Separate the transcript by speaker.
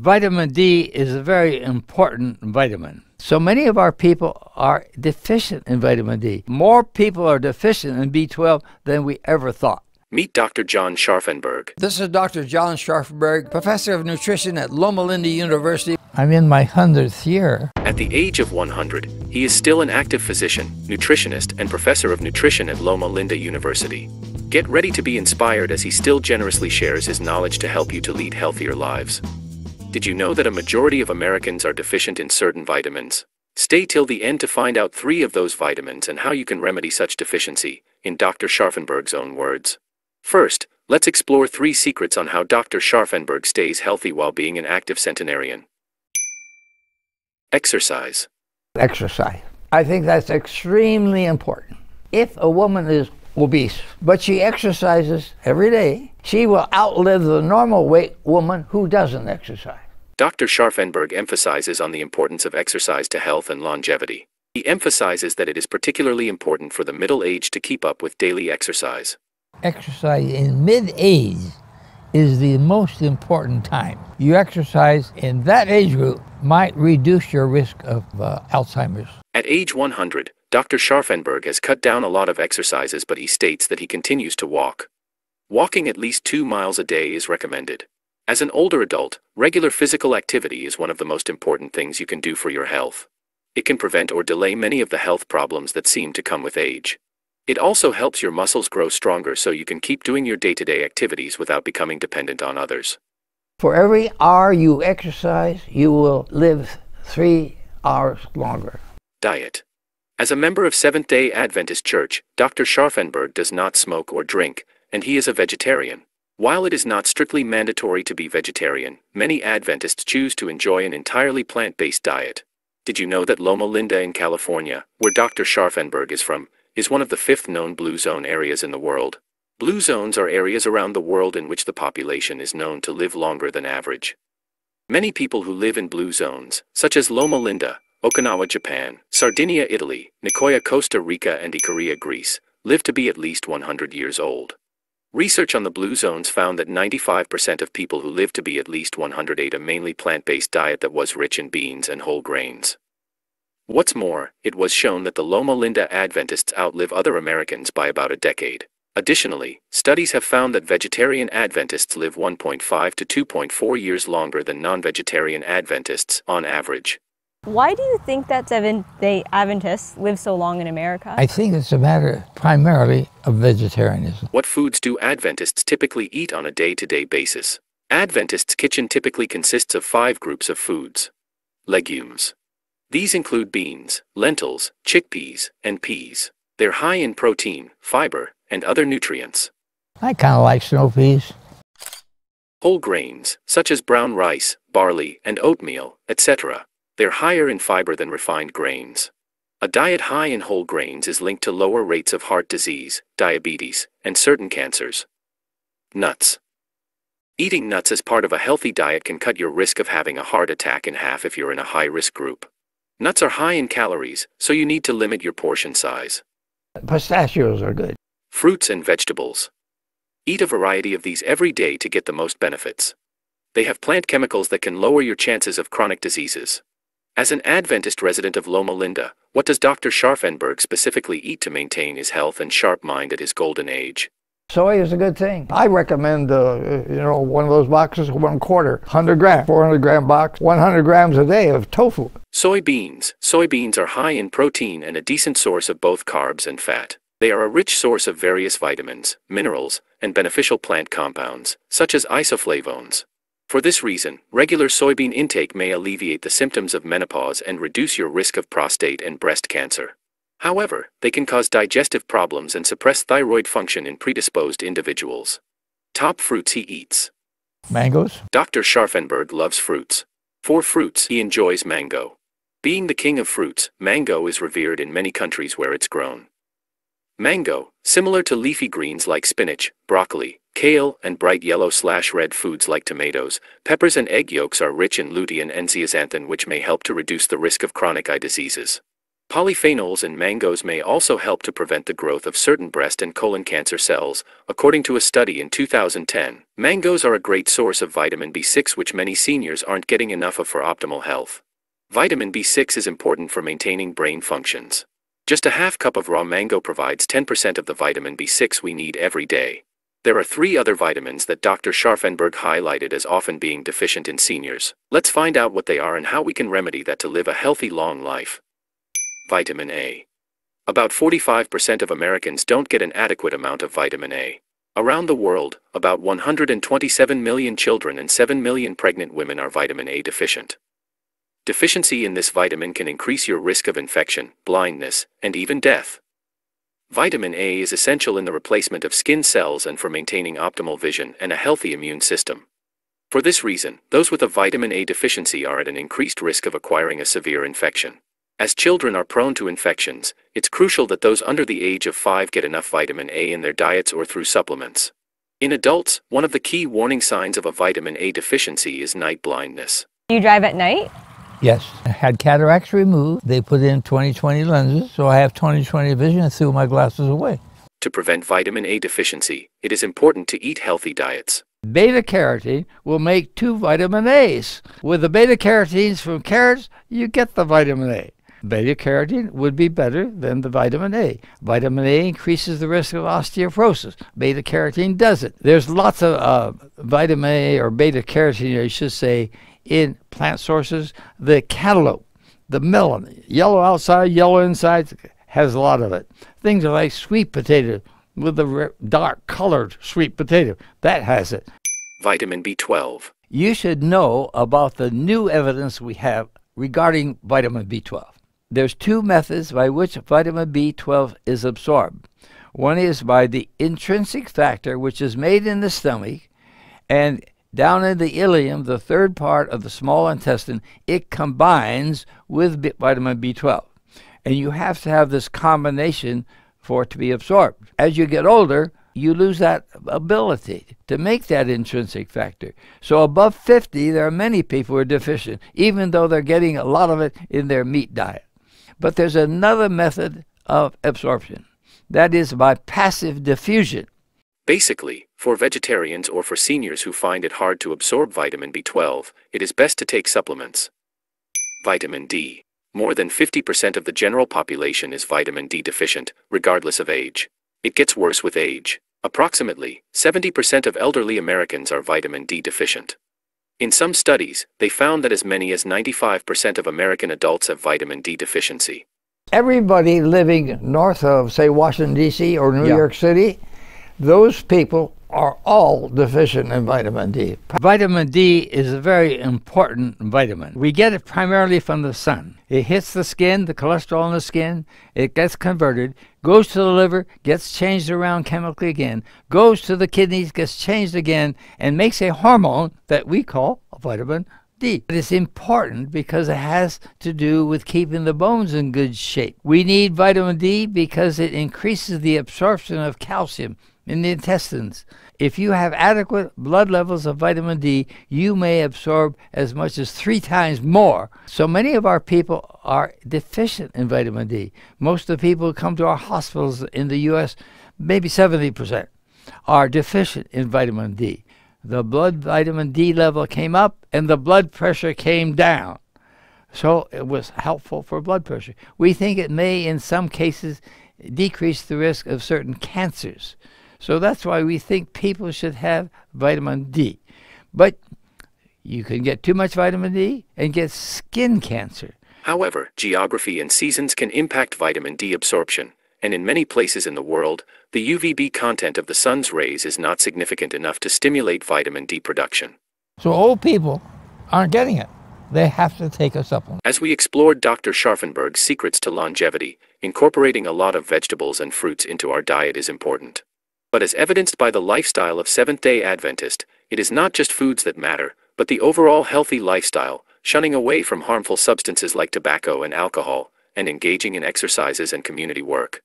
Speaker 1: Vitamin D is a very important vitamin. So many of our people are deficient in vitamin D. More people are deficient in B12 than we ever thought.
Speaker 2: Meet Dr. John Scharffenberg.
Speaker 1: This is Dr. John Scharffenberg, professor of nutrition at Loma Linda University. I'm in my 100th year.
Speaker 2: At the age of 100, he is still an active physician, nutritionist, and professor of nutrition at Loma Linda University. Get ready to be inspired as he still generously shares his knowledge to help you to lead healthier lives. Did you know that a majority of Americans are deficient in certain vitamins? Stay till the end to find out 3 of those vitamins and how you can remedy such deficiency, in Dr. Scharffenberg's own words. First, let's explore 3 secrets on how Dr. Scharffenberg stays healthy while being an active centenarian. Exercise.
Speaker 1: Exercise. I think that's extremely important. If a woman is obese, but she exercises every day, she will outlive the normal weight woman who doesn't exercise.
Speaker 2: Dr. Scharffenberg emphasizes on the importance of exercise to health and longevity. He emphasizes that it is particularly important for the middle-aged to keep up with daily exercise.
Speaker 1: Exercise in mid-age is the most important time. You exercise in that age group might reduce your risk of Alzheimer's.
Speaker 2: At age 100, Dr. Scharffenberg has cut down a lot of exercises, but he states that he continues to walk. Walking at least 2 miles a day is recommended. As an older adult, regular physical activity is one of the most important things you can do for your health. It can prevent or delay many of the health problems that seem to come with age. It also helps your muscles grow stronger so you can keep doing your day-to-day activities without becoming dependent on others.
Speaker 1: For every hour you exercise, you will live 3 hours longer.
Speaker 2: Diet. As a member of Seventh-day Adventist Church, Dr. Scharffenberg does not smoke or drink, and he is a vegetarian. While it is not strictly mandatory to be vegetarian, many Adventists choose to enjoy an entirely plant-based diet. Did you know that Loma Linda in California, where Dr. Scharffenberg is from, is one of the 5th known blue zone areas in the world? Blue zones are areas around the world in which the population is known to live longer than average. Many people who live in blue zones, such as Loma Linda, Okinawa, Japan, Sardinia, Italy, Nicoya, Costa Rica, and Icaria, Greece, live to be at least 100 years old. Research on the blue zones found that 95% of people who live to be at least 100 ate a mainly plant-based diet that was rich in beans and whole grains. What's more, it was shown that the Loma Linda Adventists outlive other Americans by about a decade. Additionally, studies have found that vegetarian Adventists live 1.5 to 2.4 years longer than non-vegetarian Adventists on average.
Speaker 3: Why do you think that Seventh-day Adventists live so long in America?
Speaker 1: I think it's a matter primarily of vegetarianism.
Speaker 2: What foods do Adventists typically eat on a day-to-day basis? Adventists' kitchen typically consists of 5 groups of foods. Legumes. These include beans, lentils, chickpeas, and peas. They're high in protein, fiber, and other nutrients.
Speaker 1: I kind of like snow peas.
Speaker 2: Whole grains, such as brown rice, barley, and oatmeal, etc. They're higher in fiber than refined grains. A diet high in whole grains is linked to lower rates of heart disease, diabetes, and certain cancers. Nuts. Eating nuts as part of a healthy diet can cut your risk of having a heart attack in half if you're in a high-risk group. Nuts are high in calories, so you need to limit your portion size.
Speaker 1: Pistachios are good.
Speaker 2: Fruits and vegetables. Eat a variety of these every day to get the most benefits. They have plant chemicals that can lower your chances of chronic diseases. As an Adventist resident of Loma Linda, what does Dr. Scharffenberg specifically eat to maintain his health and sharp mind at his golden age?
Speaker 1: Soy is a good thing. I recommend, one of those boxes, 1/4, 100 gram, 400 gram box, 100 grams a day of tofu.
Speaker 2: Soybeans. Soybeans are high in protein and a decent source of both carbs and fat. They are a rich source of various vitamins, minerals, and beneficial plant compounds, such as isoflavones. For this reason, regular soybean intake may alleviate the symptoms of menopause and reduce your risk of prostate and breast cancer. However, they can cause digestive problems and suppress thyroid function in predisposed individuals. Top fruits he eats.
Speaker 1: Mangoes.
Speaker 2: Dr. Scharffenberg loves fruits. For fruits, he enjoys mango. Being the king of fruits, mango is revered in many countries where it's grown. Mango, similar to leafy greens like spinach, broccoli, kale, and bright yellow/red foods like tomatoes, peppers, and egg yolks are rich in lutein and zeaxanthin, which may help to reduce the risk of chronic eye diseases. Polyphenols in mangoes may also help to prevent the growth of certain breast and colon cancer cells, according to a study in 2010. Mangoes are a great source of vitamin B6, which many seniors aren't getting enough of for optimal health. Vitamin B6 is important for maintaining brain functions. Just a half cup of raw mango provides 10% of the vitamin B6 we need every day. There are 3 other vitamins that Dr. Scharffenberg highlighted as often being deficient in seniors. Let's find out what they are and how we can remedy that to live a healthy, long life. Vitamin A. About 45% of Americans don't get an adequate amount of vitamin A. Around the world, about 127 million children and 7 million pregnant women are vitamin A deficient. Deficiency in this vitamin can increase your risk of infection, blindness, and even death. Vitamin A is essential in the replacement of skin cells and for maintaining optimal vision and a healthy immune system. For this reason, those with a vitamin A deficiency are at an increased risk of acquiring a severe infection. As children are prone to infections, it's crucial that those under the age of 5 get enough vitamin A in their diets or through supplements. In adults, one of the key warning signs of a vitamin A deficiency is night blindness.
Speaker 3: Do you drive at night?
Speaker 1: Yes. I had cataracts removed. They put in 20/20 lenses, so I have 20/20 vision and threw my glasses away.
Speaker 2: To prevent vitamin A deficiency, it is important to eat healthy diets.
Speaker 1: Beta-carotene will make 2 vitamin A's. With the beta-carotenes from carrots, you get the vitamin A. Beta-carotene would be better than the vitamin A. Vitamin A increases the risk of osteoporosis. Beta-carotene doesn't. There's lots of vitamin A or beta-carotene, I should say, in plant sources. The cantaloupe, the melon, yellow outside, yellow inside, has a lot of it. Things like sweet potato with the dark colored sweet potato, that has it.
Speaker 2: Vitamin B12.
Speaker 1: You should know about the new evidence we have regarding vitamin B12. There's 2 methods by which vitamin B12 is absorbed. One is by the intrinsic factor, which is made in the stomach, and down in the ileum, the 3rd part of the small intestine, it combines with vitamin B12. And you have to have this combination for it to be absorbed. As you get older, you lose that ability to make that intrinsic factor. So above 50, there are many people who are deficient, even though they're getting a lot of it in their meat diet. But there's another method of absorption. That is by passive diffusion.
Speaker 2: Basically, for vegetarians or for seniors who find it hard to absorb vitamin B12, it is best to take supplements. Vitamin D. More than 50% of the general population is vitamin D deficient, regardless of age. It gets worse with age. Approximately 70% of elderly Americans are vitamin D deficient. In some studies, they found that as many as 95% of American adults have vitamin D deficiency.
Speaker 1: Everybody living north of, say, Washington, D.C. or New York City, those people are all deficient in vitamin D. Vitamin D is a very important vitamin. We get it primarily from the sun. It hits the skin, the cholesterol in the skin, it gets converted, goes to the liver, gets changed around chemically again, goes to the kidneys, gets changed again, and makes a hormone that we call vitamin D. It is important because it has to do with keeping the bones in good shape. We need vitamin D because it increases the absorption of calcium in the intestines. If you have adequate blood levels of vitamin D, you may absorb as much as 3 times more. So many of our people are deficient in vitamin D. Most of the people who come to our hospitals in the U.S., maybe 70%, are deficient in vitamin D. The blood vitamin D level came up and the blood pressure came down. So it was helpful for blood pressure. We think it may, in some cases, decrease the risk of certain cancers. So that's why we think people should have vitamin D. But you can get too much vitamin D and get skin cancer.
Speaker 2: However, geography and seasons can impact vitamin D absorption, and in many places in the world, the UVB content of the sun's rays is not significant enough to stimulate vitamin D production.
Speaker 1: So old people aren't getting it. They have to take a supplement.
Speaker 2: As we explored Dr. Scharffenberg's secrets to longevity, incorporating a lot of vegetables and fruits into our diet is important. But as evidenced by the lifestyle of Seventh-day Adventist, it is not just foods that matter, but the overall healthy lifestyle, shunning away from harmful substances like tobacco and alcohol, and engaging in exercises and community work.